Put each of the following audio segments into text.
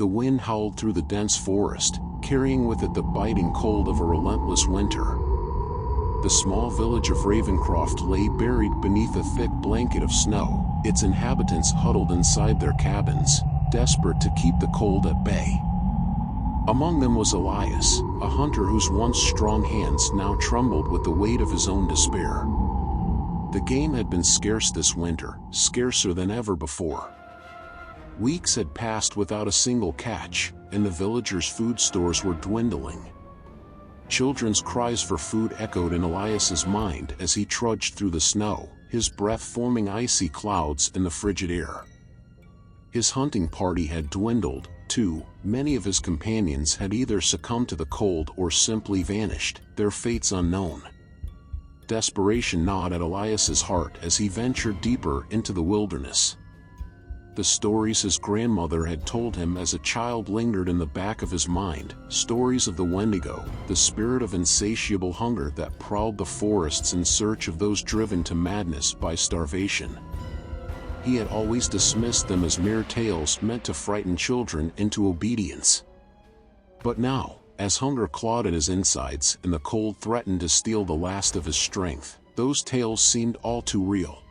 The wind howled through the dense forest, carrying with it the biting cold of a relentless winter. The small village of Ravencroft lay buried beneath a thick blanket of snow, its inhabitants huddled inside their cabins, desperate to keep the cold at bay. Among them was Elias, a hunter whose once strong hands now trembled with the weight of his own despair. The game had been scarce this winter, scarcer than ever before. Weeks had passed without a single catch, and the villagers' food stores were dwindling. Children's cries for food echoed in Elias's mind as he trudged through the snow, his breath forming icy clouds in the frigid air. His hunting party had dwindled, too. Many of his companions had either succumbed to the cold or simply vanished, their fates unknown. Desperation gnawed at Elias's heart as he ventured deeper into the wilderness. The stories his grandmother had told him as a child lingered in the back of his mind, stories of the Wendigo, the spirit of insatiable hunger that prowled the forests in search of those driven to madness by starvation. He had always dismissed them as mere tales meant to frighten children into obedience. But now, as hunger clawed at his insides and the cold threatened to steal the last of his strength, those tales seemed all too real.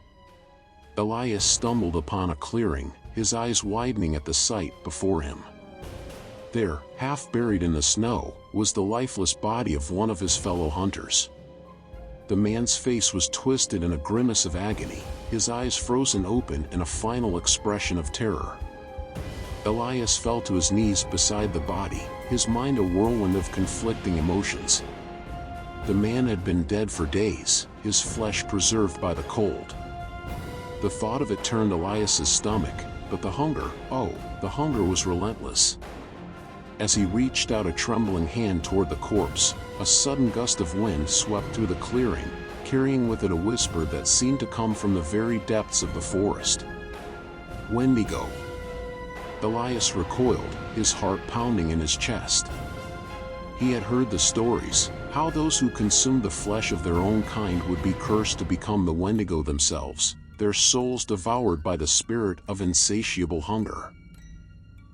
Elias stumbled upon a clearing, his eyes widening at the sight before him. There, half buried in the snow, was the lifeless body of one of his fellow hunters. The man's face was twisted in a grimace of agony, his eyes frozen open in a final expression of terror. Elias fell to his knees beside the body, his mind a whirlwind of conflicting emotions. The man had been dead for days, his flesh preserved by the cold. The thought of it turned Elias's stomach, but the hunger was relentless. As he reached out a trembling hand toward the corpse, a sudden gust of wind swept through the clearing, carrying with it a whisper that seemed to come from the very depths of the forest. Wendigo. Elias recoiled, his heart pounding in his chest. He had heard the stories, how those who consumed the flesh of their own kind would be cursed to become the Wendigo themselves, their souls devoured by the spirit of insatiable hunger.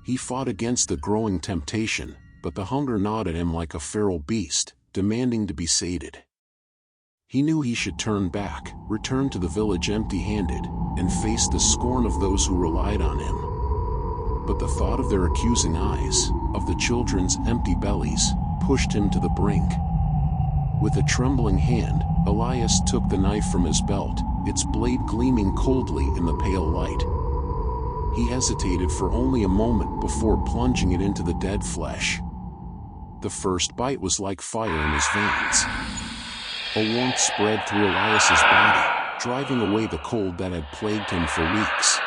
He fought against the growing temptation, but the hunger gnawed at him like a feral beast, demanding to be sated. He knew he should turn back, return to the village empty-handed, and face the scorn of those who relied on him. But the thought of their accusing eyes, of the children's empty bellies, pushed him to the brink. With a trembling hand, Elias took the knife from his belt, its blade gleaming coldly in the pale light. He hesitated for only a moment before plunging it into the dead flesh. The first bite was like fire in his veins. A warmth spread through Elias's body, driving away the cold that had plagued him for weeks.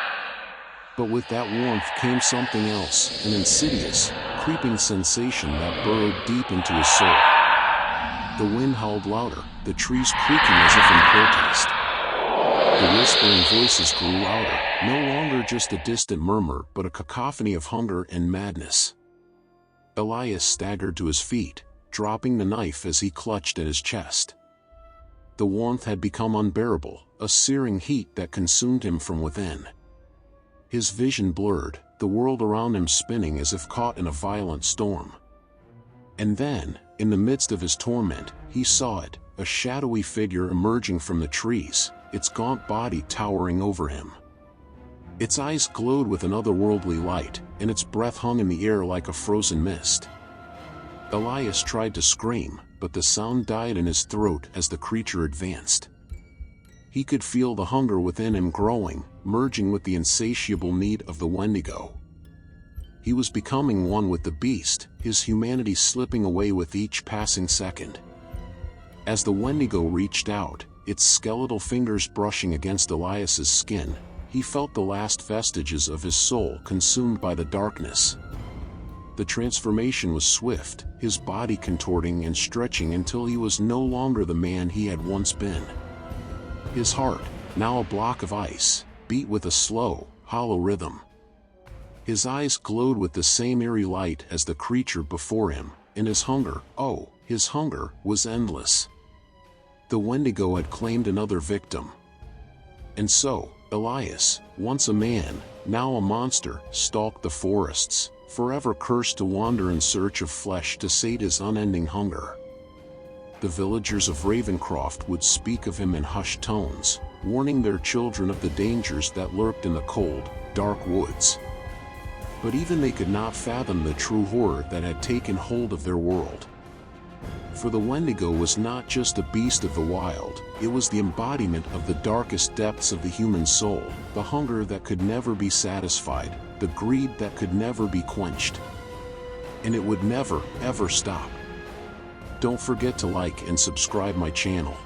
But with that warmth came something else, an insidious, creeping sensation that burrowed deep into his soul. The wind howled louder, the trees creaking as if in protest. The whispering voices grew louder, no longer just a distant murmur but a cacophony of hunger and madness. Elias staggered to his feet, dropping the knife as he clutched at his chest. The warmth had become unbearable, a searing heat that consumed him from within. His vision blurred, the world around him spinning as if caught in a violent storm. And then, in the midst of his torment, he saw it, a shadowy figure emerging from the trees, its gaunt body towering over him. Its eyes glowed with an otherworldly light, and its breath hung in the air like a frozen mist. Elias tried to scream, but the sound died in his throat as the creature advanced. He could feel the hunger within him growing, merging with the insatiable need of the Wendigo. He was becoming one with the beast, his humanity slipping away with each passing second. As the Wendigo reached out, its skeletal fingers brushing against Elias's skin, he felt the last vestiges of his soul consumed by the darkness. The transformation was swift, his body contorting and stretching until he was no longer the man he had once been. His heart, now a block of ice, beat with a slow, hollow rhythm. His eyes glowed with the same eerie light as the creature before him, and his hunger, his hunger, was endless. The Wendigo had claimed another victim. And so, Elias, once a man, now a monster, stalked the forests, forever cursed to wander in search of flesh to sate his unending hunger. The villagers of Ravencroft would speak of him in hushed tones, warning their children of the dangers that lurked in the cold, dark woods. But even they could not fathom the true horror that had taken hold of their world. For the Wendigo was not just a beast of the wild, it was the embodiment of the darkest depths of the human soul, the hunger that could never be satisfied, the greed that could never be quenched. And it would never, ever stop. Don't forget to like and subscribe my channel.